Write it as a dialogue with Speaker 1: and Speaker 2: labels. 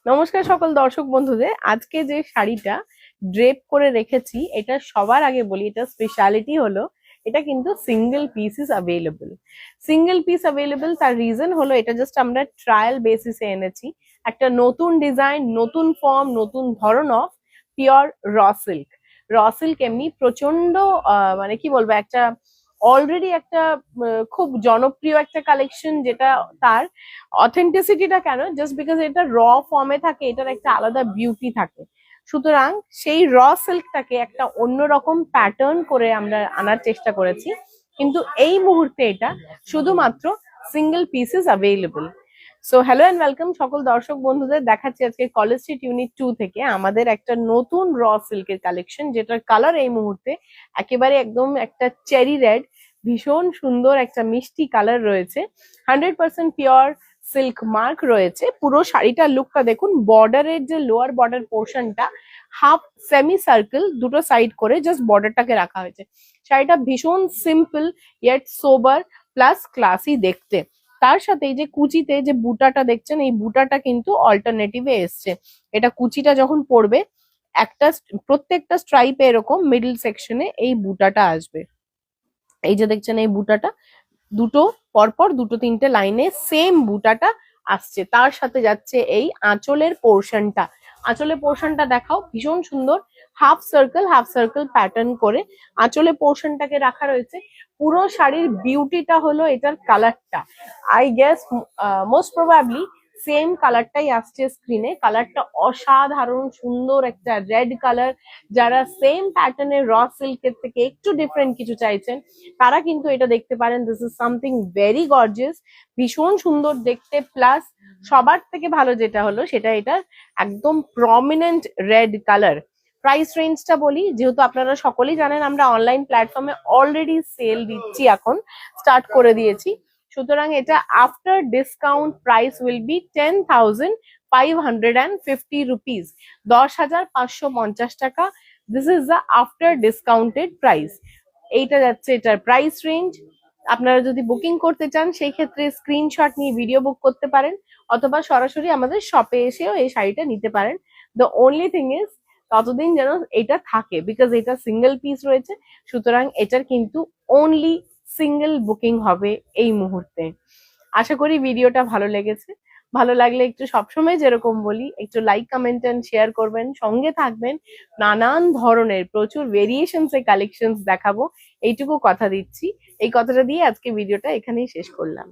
Speaker 1: নমস্কার সকল দর্শক বন্ধুদের। আজকে যে শাড়িটা ড্রেপ করে রেখেছি, এটা সবার আগে বলি, এটা স্পেশালিটি হলো এটা কিন্তু single pieces available. Single piece available, তার রিজন হলো এটা জাস্ট আমরা ট্রায়াল বেসিসে এনেছি। একটা নতুন ডিজাইন, নতুন ফর্ম, নতুন ধরন of pure raw silk. Raw silk এমনি প্রচন্ড মানে কি বলবো, একটা অলরেডি একটা খুব জনপ্রিয় একটা কালেকশন, যেটা তার অথেন্টিসিটিটা কেন, জাস্ট বিকজ এটা র ফর্মে থাকে, এটার একটা আলাদা বিউটি থাকে। সুতরাং সেই র সিল্কটাকে একটা অন্যরকম প্যাটার্ন করে আমরা আনার চেষ্টা করেছি, কিন্তু এই মুহূর্তে এটা শুধুমাত্র single pieces available. So hello and welcome সকল দর্শক বন্ধুদের। দেখাচ্ছি আজকে কলেজ স্ট্রিট ইউনিট 2 থেকে আমাদের একটা নতুন র সিল্কের কালেকশন, যেটার কালার এই মুহূর্তে একেবারে একদম একটা চেরি রেড, ভীষণ সুন্দর একটা মিষ্টি কালার রয়েছে। 100% পিওর সিল্ক মার্ক রয়েছে। পুরো শাড়িটার লুকটা দেখুন, বর্ডারের যে লোয়ার বর্ডার পোর্শনটা হাফ সেমি সার্কেল দুটো সাইড করে জাস্ট বর্ডারটাকে রাখা হয়েছে। শাড়িটা ভীষণ সিম্পল ইয়েট সোবার প্লাস ক্লাসি দেখতে। তার সাথে এই যে কুচিতে যে বুটাটা দেখছেন, এই বুটাটা কিন্তু অল্টারনেটিভে এসছে। এটা কুচিটা যখন পড়বে, একটা প্রত্যেকটা স্ট্রাইপে এরকম মিডল সেকশনে এই বুটাটা আসবে। এই যে দেখছেন এই বুটাটা দুটো পরপর দুটো তিনটে লাইনে সেম বুটাটা আসছে। তার সাথে যাচ্ছে এই আঁচলের পোর্শনটা। আঁচলের পোর্শনটা দেখাও, ভীষণ সুন্দর হাফ সার্কেল প্যাটার্ন করে আঁচলের পোর্শনটাকে রাখা রয়েছে। পুরো শাড়ির বিউটিটা হলো এটার কালারটা। I guess most probably same কালারটাই আসছে স্ক্রিনে। কালারটা অসাধারণ সুন্দর একটা রেড কালার। যারা সেম প্যাটার্নের র সিল্কের থেকে একটু ডিফারেন্ট কিছু চাইছেন, তারা কিন্তু এটা দেখতে পারেন। This is something very gorgeous, ভীষণ সুন্দর দেখতে। প্লাস সবার থেকে ভালো যেটা হলো সেটা এটা একদম প্রমিনেন্ট রেড কালার। প্রাইস রেঞ্জটা বলি, যেহেতু আপনারা সকলেই জানেন আমরা অনলাইন প্ল্যাটফর্মে অলরেডি সেল দিচ্ছি, এখন স্টার্ট করে দিয়েছি। সুতরাং এটা after discount price will be 10,550 rupees, 10,550 টাকা। This is the after discounted price. এইটা যাচ্ছে এটার প্রাইস রেঞ্জ। আপনারা যদি বুকিং করতে চান সেই ক্ষেত্রে স্ক্রিনশট নিয়ে ভিডিও বুক করতে পারেন, অথবা সরাসরি আমাদের শপে এসেও এই শাড়িটা নিতে পারেন। দ্য অনলি থিং ইজ ততদিন যেন এটা থাকে, বিকজ এটা সিঙ্গেল পিস রয়েছে। সুতরাং এটার কিন্তু অনলি সিঙ্গেল বুকিং হবে এই মুহূর্তে। আশা করি ভিডিওটা ভালো লেগেছে। ভালো লাগলে একটু সবসময় যেরকম বলি, একটু লাইক কমেন্ট এন্ড শেয়ার করবেন, সঙ্গে থাকবেন। নানান ধরনের প্রচুর ভেরিয়েশনস এর কালেকশনস দেখাবো, এইটুকু কথা দিচ্ছি। এই কথাটা দিয়ে আজকে ভিডিওটা এখানেই শেষ করলাম।